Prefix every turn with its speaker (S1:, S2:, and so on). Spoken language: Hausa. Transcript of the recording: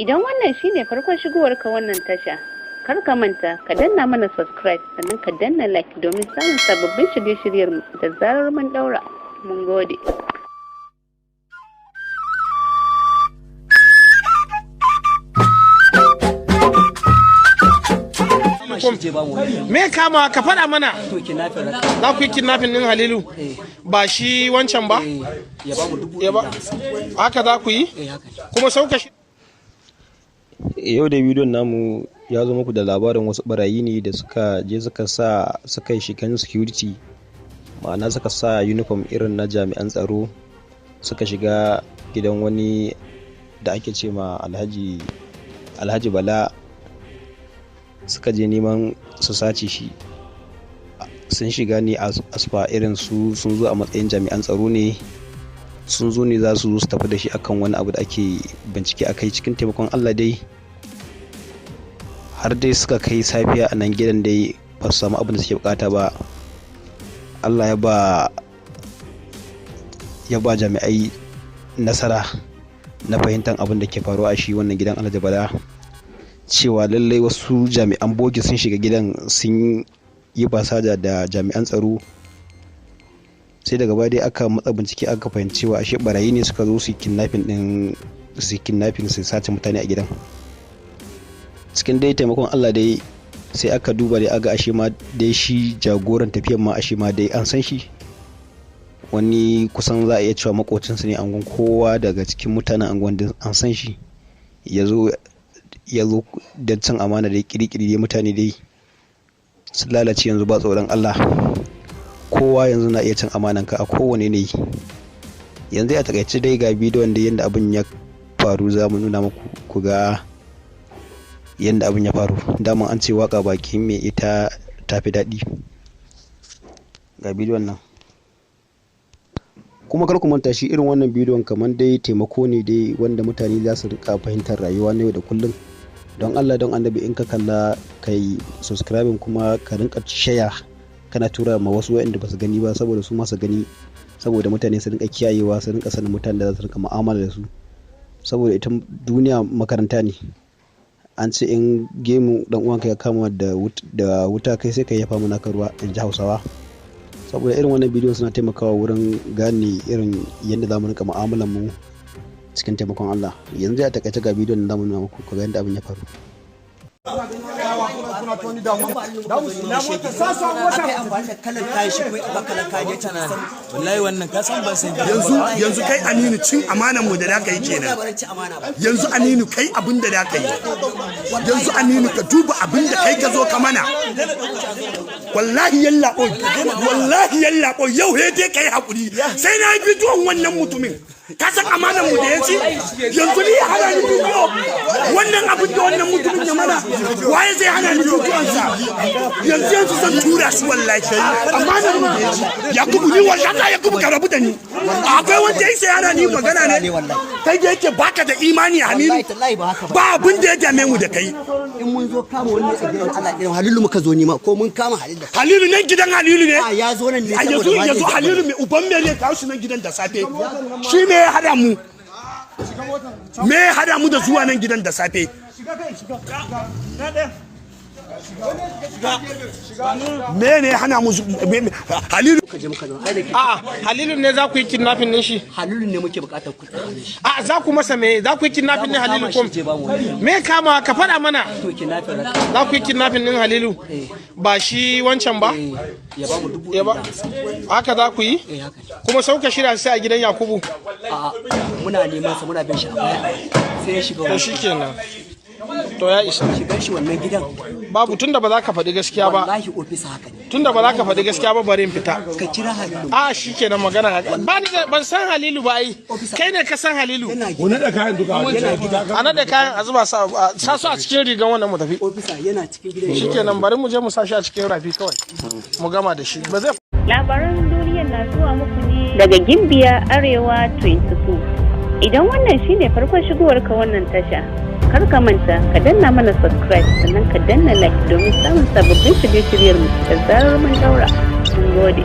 S1: Idan wannan shine farkon shigowarka wannan tasha, kar ka manta ka danna mana subscribe sannan ka danna like domin samun sababbin shirye-shiryenmu da zarar mun daura. Mun gode.
S2: Me kama ka faɗa mana? Za ku yi kidnapping ɗin Halilu? Ba shi wancan ba? Haka za ku yi? Kuma sauka shi?
S3: Yau da bidiyon namu ya zo muku da labarin wasu barayi ne da suka je suka yi shigan security, ma'ana suka sa uniform irin na jami'an tsaro, suka shiga gidan wani da ake ce ma alhaji Bala, suka je neman su sace shi. Sun shiga ne asfa irin sun zo a matsayin jami'an tsaro ne, sun zo ne za su tafi da shi akan wani abu da ake bincike akai. Cikin taimakon Allah dai har dai suka kai safiya a nan gidan dai ba su samu abin da suke bukata ba. Allah ya ba jami'ai nasara na fahimtar abin da ke faruwa a shi wannan gidan Alhaji Bala, cewa lallai wasu jami'an bogi sun shiga gidan sun yi basaja da jami'an tsaro. Sai daga baya dai aka matsa bincike aka fahimci cewa ashe barayi ne suka zo su kidnapping su sace mutane a gidan. Cikin dai taimakon Allah dai sai aka duba dai aga ashe ma dai shi jagoran tafiyan ma ashe ma dai an san shi, wani kusan za a iya cewa makocinsu ne angon, kowa daga cikin mutanen angon din an san shi. ya zo da cin amana dai kirikiri dai mutane dai sun lalace yanzu ba tsoron Allah, kowa yanzu na iya cin amananka a kowane ne. Yanzu a takaice dai ga bidiyon da yadda abin ya faru za mu nuna muku ku ga yadda abin ya faru. Daman an ce waka baki mai ita tafi daɗi. Ga bidiyon nan, kuma kar ku manta shi irin wannan bidiyon kamar dai taimako ne dai wanda mutane za su rika fahimtar rayuwa na yau da kullum. Don Allah don annabi in ka kalla kai subscribing kuma ka rinka share kana tura ma wasu waɗanda ba su gani ba, saboda su ma su gani, saboda mutane su rinka kiyayewa, su rinka sanin mutanen da za su rinka mu'amala da su, saboda ita duniya makaranta ne. An ce in gemu dan uwanka ya kama da wuta kai sai ka yafa mana ruwa, in ji Hausawa. Saboda irin wannan bidiyon suna taimakawa wurin gane irin yadda za mu rinka mu'amalar mu cikin taimakon Allah. Yanzu ya takaice ga bidiyon da zamu nuna muku ku ga yadda abin ya faru.
S4: Yanzu kai Aminu cin amanan mu da da kai kenan. Yanzu Aminu kai abin da da kai. Yanzu Aminu ka duba abin da kai ka zo ka mana. Wallahi yalla ko yau he dai kai hakuri sai na bidiyon wannan mutumin. Ka san amanan mu da ya ci yanzu ni hana ni bidiyo wannan abin da wannan mutumin ya mana, waye zai hana ni bidiyon sa? Yanzu zan tura shi wallahi. Amanan mu da ya ci Yakubu, ni wallahi Yakubu ka rabu da ni. Akwai wanda yake hana ni magana ne kai da yake baka da imani Halilu, ba abin da ya dame mu da kai.
S5: In mun zo kama wani a gidan Allah irin Halilu muka zo nima ko mun kama
S4: Halilu nan gidan Halilu ne?
S5: A ya zo nan ne.
S4: Yanzu Halilu mai uban me ne kawo shi nan gidan da safe? Shi ne ya hada mu. Me ya hada mu da zuwa nan gidan da safe? Me ne hana mu Halilu?
S2: Halilu ne za ku yi kidnapping din shi?
S5: Halilu ne muke bukatar ku tsare shi.
S2: Za ku masa me? Za ku yi kidnapping din Halilu ko? Me kama ka faɗa mana? Za ku yi kidnapping din Halilu? Ba shi wancan ba? Haka za ku yi? Kuma sauka shirya sai a gidan Yakubu?
S5: Muna neman sa, muna bin shi a baya sai ya shiga.
S2: To shikenan. To ya isa.
S5: Shigar shi wannan gidan
S2: babu, tunda ba za ka faɗi gaskiya ba.
S5: Wallahi ofisa haka ne.
S2: Tunda ba za ka faɗi gaskiya ba bari in fita.
S5: Ka kira Halilu.
S2: Shikenan magana haka. Ban san Halilu ba ai. Kai ne ka san Halilu.
S4: Wani da kayan duka.
S2: A nada kayan a zuba sa su a cikin rigan wannan mu tafi.
S5: Ofisa yana cikin gidan.
S2: Shikenan bari mu je mu sa shi a cikin rafi kawai. Mu gama da shi. Ba zai.
S1: Labaran duniyar na zuwa muku ne daga Gimbiya Arewa 22. Idan wannan shine farkon shigowarka wannan tasha, kar ka manta ka danna mana subscribe sannan ka danna like domin samun sababbin shirye-shiryenmu da zarar mun daura. Mun gode.